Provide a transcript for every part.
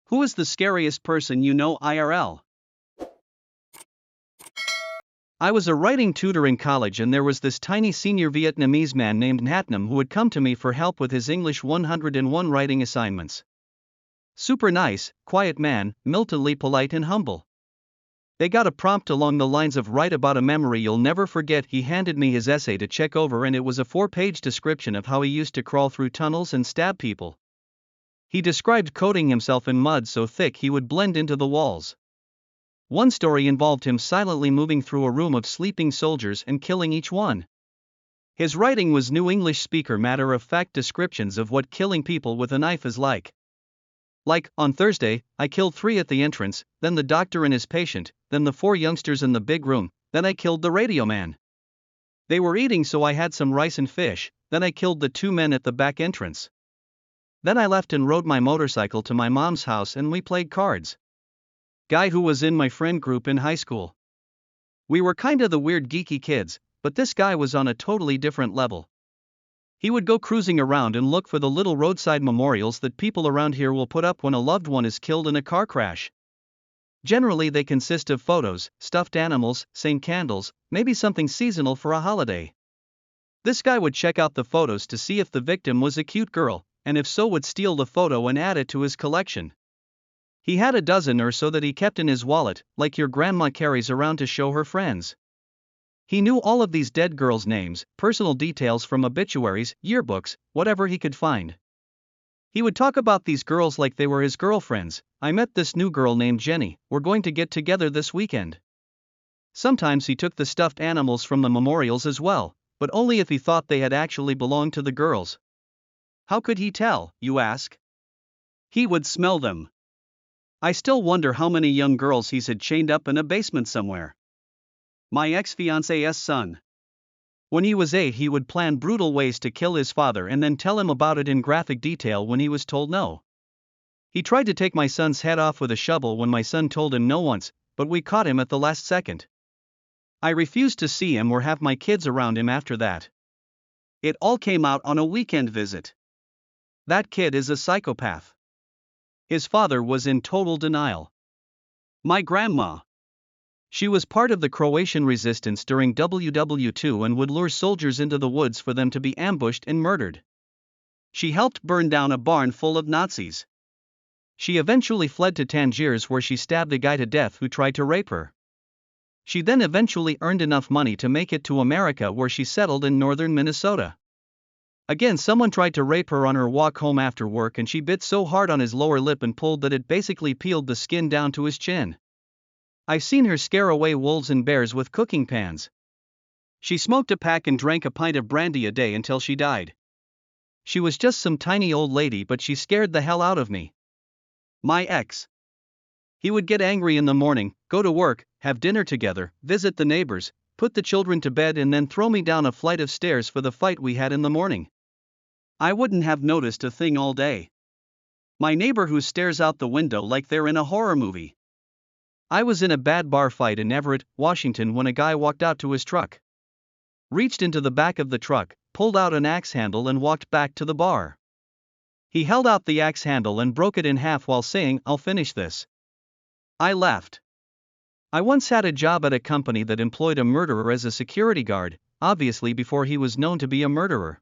Who is the scariest person you know IRL? I was a writing tutor in college and there was this tiny senior Vietnamese man named Natnam who would come to me for help with his English 101 writing assignments. Super nice, quiet man, militantly polite and humble. They got a prompt along the lines of write about a memory you'll never forget. He handed me his essay to check over and it was a 4-page description of how he used to crawl through tunnels and stab people. He described coating himself in mud so thick he would blend into the walls. One story involved him silently moving through a room of sleeping soldiers and killing each one. His writing was New English speaker matter-of-fact descriptions of what killing people with a knife is like. Like, on Thursday, I killed 3 at the entrance, then the doctor and his patient, then the 4 youngsters in the big room, then I killed the radio man. They were eating so I had some rice and fish, then I killed the 2 men at the back entrance. Then I left and rode my motorcycle to my mom's house and we played cards. Guy who was in my friend group in high school. We were kinda the weird geeky kids, but this guy was on a totally different level. He would go cruising around and look for the little roadside memorials that people around here will put up when a loved one is killed in a car crash. Generally they consist of photos, stuffed animals, St. candles, maybe something seasonal for a holiday. This guy would check out the photos to see if the victim was a cute girl, and if so would steal the photo and add it to his collection. He had a dozen or so that he kept in his wallet, like your grandma carries around to show her friends. He knew all of these dead girls' names, personal details from obituaries, yearbooks, whatever he could find. He would talk about these girls like they were his girlfriends. I met this new girl named Jenny, we're going to get together this weekend. Sometimes he took the stuffed animals from the memorials as well, but only if he thought they had actually belonged to the girls. How could he tell, you ask? He would smell them. I still wonder how many young girls he's had chained up in a basement somewhere. My ex-fiancé's son. When he was 8 he would plan brutal ways to kill his father and then tell him about it in graphic detail when he was told no. He tried to take my son's head off with a shovel when my son told him no once, but we caught him at the last second. I refused to see him or have my kids around him after that. It all came out on a weekend visit. That kid is a psychopath. His father was in total denial. My grandma. She was part of the Croatian resistance during WW2 and would lure soldiers into the woods for them to be ambushed and murdered. She helped burn down a barn full of Nazis. She eventually fled to Tangiers where she stabbed a guy to death who tried to rape her. She then eventually earned enough money to make it to America where she settled in northern Minnesota. Again, someone tried to rape her on her walk home after work and she bit so hard on his lower lip and pulled that it basically peeled the skin down to his chin. I've seen her scare away wolves and bears with cooking pans. She smoked a pack and drank a pint of brandy a day until she died. She was just some tiny old lady, but she scared the hell out of me. My ex. He would get angry in the morning, go to work, have dinner together, visit the neighbors, put the children to bed and then throw me down a flight of stairs for the fight we had in the morning. I wouldn't have noticed a thing all day. My neighbor who stares out the window like they're in a horror movie. I was in a bad bar fight in Everett, Washington when a guy walked out to his truck. Reached into the back of the truck, pulled out an axe handle and walked back to the bar. He held out the axe handle and broke it in half while saying, "I'll finish this." I left. I once had a job at a company that employed a murderer as a security guard, obviously before he was known to be a murderer.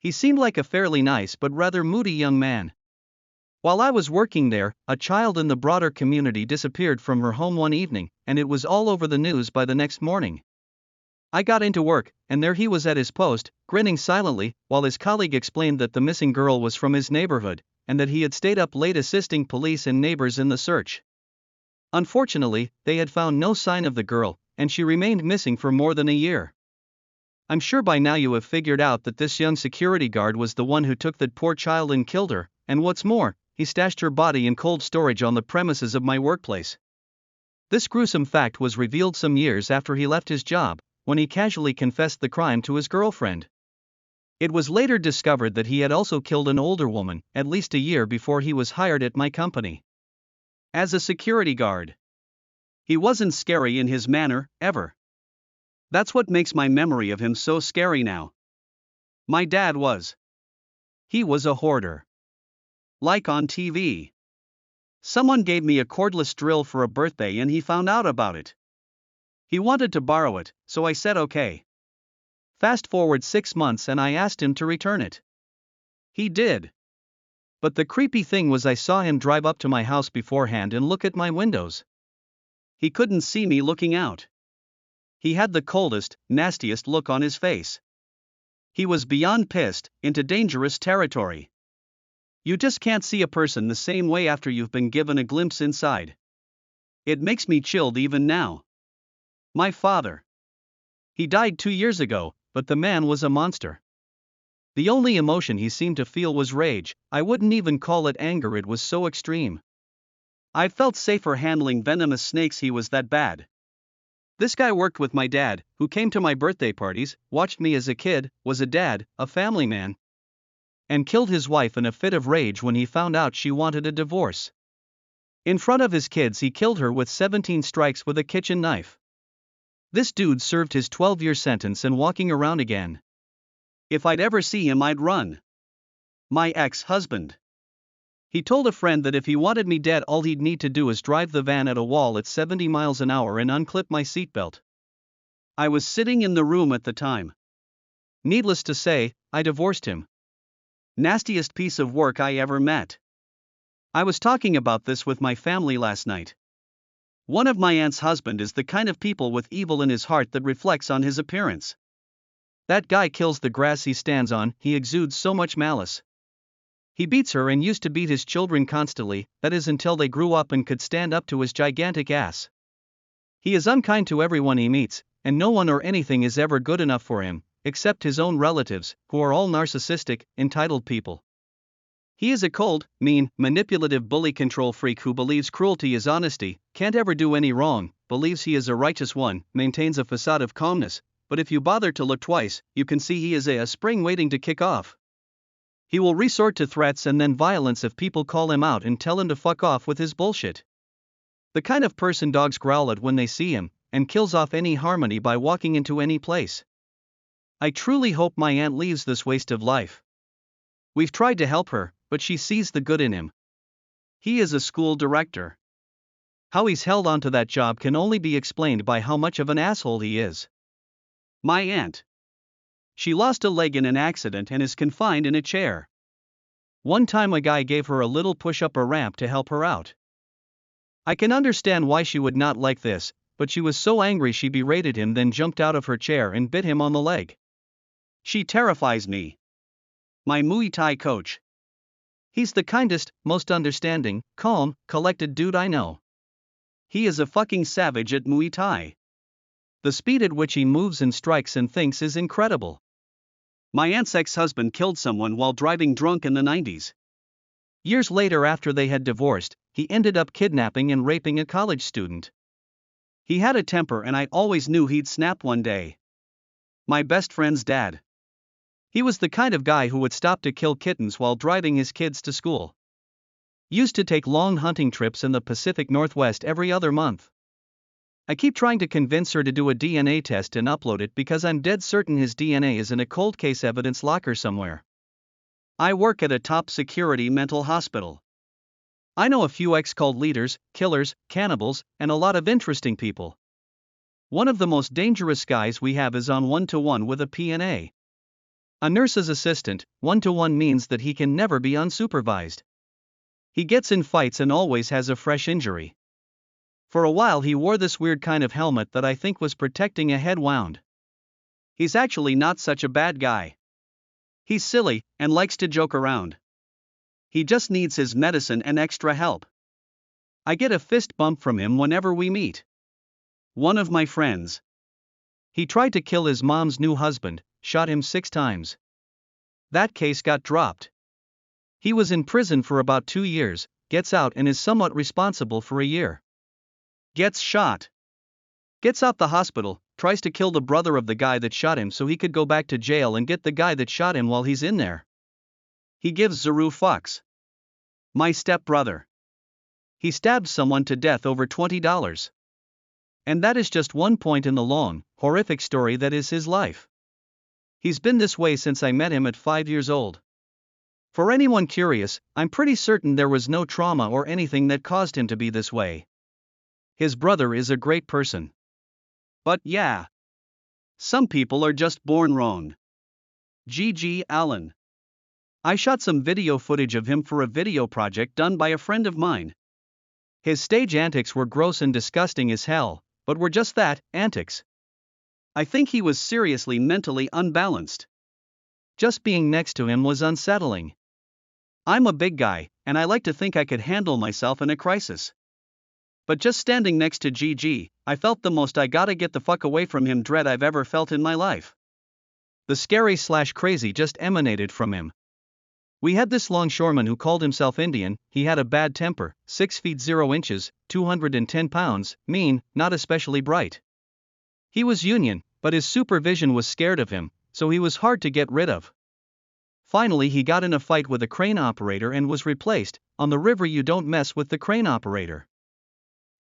He seemed like a fairly nice but rather moody young man. While I was working there, a child in the broader community disappeared from her home one evening, and it was all over the news by the next morning. I got into work, and there he was at his post, grinning silently, while his colleague explained that the missing girl was from his neighborhood, and that he had stayed up late assisting police and neighbors in the search. Unfortunately, they had found no sign of the girl, and she remained missing for more than a year. I'm sure by now you have figured out that this young security guard was the one who took that poor child and killed her, and what's more, he stashed her body in cold storage on the premises of my workplace. This gruesome fact was revealed some years after he left his job, when he casually confessed the crime to his girlfriend. It was later discovered that he had also killed an older woman, at least a year before he was hired at my company. As a security guard, he wasn't scary in his manner, ever. That's what makes my memory of him so scary now. My dad was. He was a hoarder. Like on TV. Someone gave me a cordless drill for a birthday and he found out about it. He wanted to borrow it, so I said okay. Fast forward 6 months and I asked him to return it. He did. But the creepy thing was I saw him drive up to my house beforehand and look at my windows. He couldn't see me looking out. He had the coldest, nastiest look on his face. He was beyond pissed, into dangerous territory. You just can't see a person the same way after you've been given a glimpse inside. It makes me chilled even now. My father. He died 2 years ago, but the man was a monster. The only emotion he seemed to feel was rage. I wouldn't even call it anger, it was so extreme. I felt safer handling venomous snakes, he was that bad. This guy worked with my dad, who came to my birthday parties, watched me as a kid, was a dad, a family man, and killed his wife in a fit of rage when he found out she wanted a divorce. In front of his kids he killed her with 17 strikes with a kitchen knife. This dude served his 12-year sentence and walking around again. If I'd ever see him I'd run. My ex-husband. He told a friend that if he wanted me dead all he'd need to do is drive the van at a wall at 70 miles an hour and unclip my seatbelt. I was sitting in the room at the time. Needless to say, I divorced him. Nastiest piece of work I ever met. I was talking about this with my family last night. One of my aunt's husband is the kind of people with evil in his heart that reflects on his appearance. That guy kills the grass he stands on, he exudes so much malice. He beats her and used to beat his children constantly, that is until they grew up and could stand up to his gigantic ass. He is unkind to everyone he meets, and no one or anything is ever good enough for him, except his own relatives, who are all narcissistic, entitled people. He is a cold, mean, manipulative bully control freak who believes cruelty is honesty, can't ever do any wrong, believes he is a righteous one, maintains a facade of calmness, but if you bother to look twice, you can see he is a spring waiting to kick off. He will resort to threats and then violence if people call him out and tell him to fuck off with his bullshit. The kind of person dogs growl at when they see him, and kills off any harmony by walking into any place. I truly hope my aunt leaves this waste of life. We've tried to help her, but she sees the good in him. He is a school director. How he's held onto that job can only be explained by how much of an asshole he is. My aunt. She lost a leg in an accident and is confined in a chair. One time a guy gave her a little push up a ramp to help her out. I can understand why she would not like this, but she was so angry she berated him, then jumped out of her chair and bit him on the leg. She terrifies me. My Muay Thai coach. He's the kindest, most understanding, calm, collected dude I know. He is a fucking savage at Muay Thai. The speed at which he moves and strikes and thinks is incredible. My aunt's ex-husband killed someone while driving drunk in the 90s. Years later, after they had divorced, he ended up kidnapping and raping a college student. He had a temper and I always knew he'd snap one day. My best friend's dad. He was the kind of guy who would stop to kill kittens while driving his kids to school. Used to take long hunting trips in the Pacific Northwest every other month. I keep trying to convince her to do a DNA test and upload it because I'm dead certain his DNA is in a cold case evidence locker somewhere. I work at a top security mental hospital. I know a few ex-cult leaders, killers, cannibals, and a lot of interesting people. One of the most dangerous guys we have is on one-to-one with a PNA. A nurse's assistant. One-to-one means that he can never be unsupervised. He gets in fights and always has a fresh injury. For a while he wore this weird kind of helmet that I think was protecting a head wound. He's actually not such a bad guy. He's silly, and likes to joke around. He just needs his medicine and extra help. I get a fist bump from him whenever we meet. One of my friends. He tried to kill his mom's new husband, shot him 6 times. That case got dropped. He was in prison for about 2 years, gets out and is somewhat responsible for a year. Gets shot. Gets out the hospital, tries to kill the brother of the guy that shot him so he could go back to jail and get the guy that shot him while he's in there. He gives zero fucks. My stepbrother. He stabbed someone to death over $20. And that is just one point in the long, horrific story that is his life. He's been this way since I met him at 5 years old. For anyone curious, I'm pretty certain there was no trauma or anything that caused him to be this way. His brother is a great person. But yeah, some people are just born wrong. G.G. Allen. I shot some video footage of him for a video project done by a friend of mine. His stage antics were gross and disgusting as hell, but were just that, antics. I think he was seriously mentally unbalanced. Just being next to him was unsettling. I'm a big guy, and I like to think I could handle myself in a crisis. But just standing next to GG, I felt the most I gotta get the fuck away from him dread I've ever felt in my life. The scary/crazy just emanated from him. We had this longshoreman who called himself Indian. He had a bad temper, 6 feet 0 inches, 210 pounds, mean, not especially bright. He was Union, but his supervision was scared of him, so he was hard to get rid of. Finally he got in a fight with a crane operator and was replaced. On the river you don't mess with the crane operator.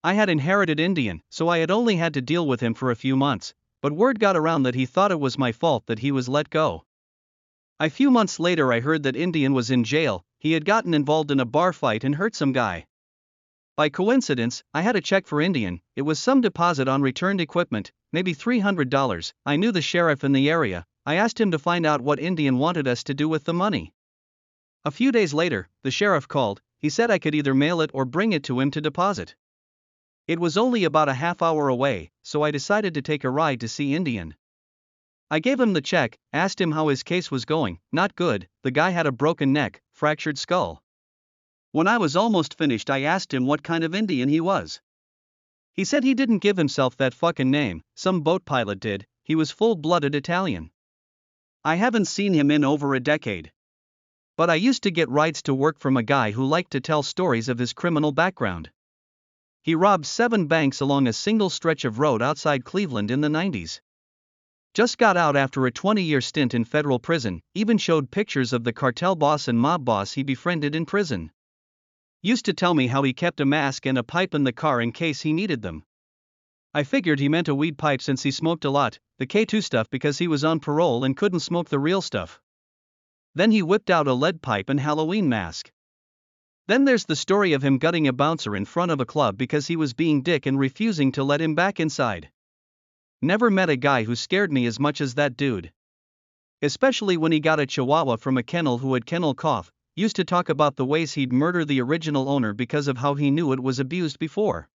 I had inherited Indian, so I had only had to deal with him for a few months, but word got around that he thought it was my fault that he was let go. A few months later I heard that Indian was in jail. He had gotten involved in a bar fight and hurt some guy. By coincidence, I had a check for Indian. It was some deposit on returned equipment, maybe $300. I knew the sheriff in the area. I asked him to find out what Indian wanted us to do with the money. A few days later, the sheriff called. He said I could either mail it or bring it to him to deposit. It was only about a half hour away, so I decided to take a ride to see Indian. I gave him the check, asked him how his case was going. Not good. The guy had a broken neck, fractured skull. When I was almost finished I asked him what kind of Indian he was. He said he didn't give himself that fucking name, some boat pilot did. He was full-blooded Italian. I haven't seen him in over a decade. But I used to get rides to work from a guy who liked to tell stories of his criminal background. He robbed 7 banks along a single stretch of road outside Cleveland in the 90s. Just got out after a 20-year stint in federal prison, even showed pictures of the cartel boss and mob boss he befriended in prison. Used to tell me how he kept a mask and a pipe in the car in case he needed them. I figured he meant a weed pipe since he smoked a lot, the K2 stuff because he was on parole and couldn't smoke the real stuff. Then he whipped out a lead pipe and Halloween mask. Then there's the story of him gutting a bouncer in front of a club because he was being dick and refusing to let him back inside. Never met a guy who scared me as much as that dude. Especially when he got a chihuahua from a kennel who had kennel cough, used to talk about the ways he'd murder the original owner because of how he knew it was abused before.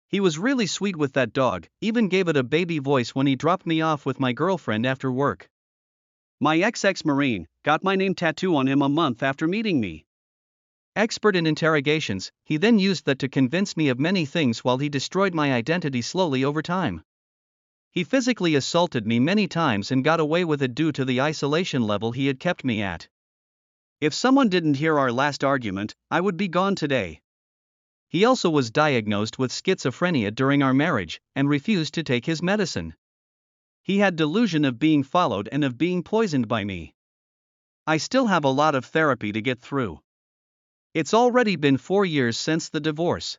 He was really sweet with that dog, even gave it a baby voice when he dropped me off with my girlfriend after work. My ex-Marine got my name tattoo on him a month after meeting me. Expert in interrogations, he then used that to convince me of many things while he destroyed my identity slowly over time. He physically assaulted me many times and got away with it due to the isolation level he had kept me at. If someone didn't hear our last argument, I would be gone today. He also was diagnosed with schizophrenia during our marriage, and refused to take his medicine. He had delusion of being followed and of being poisoned by me. I still have a lot of therapy to get through. It's already been 4 years since the divorce.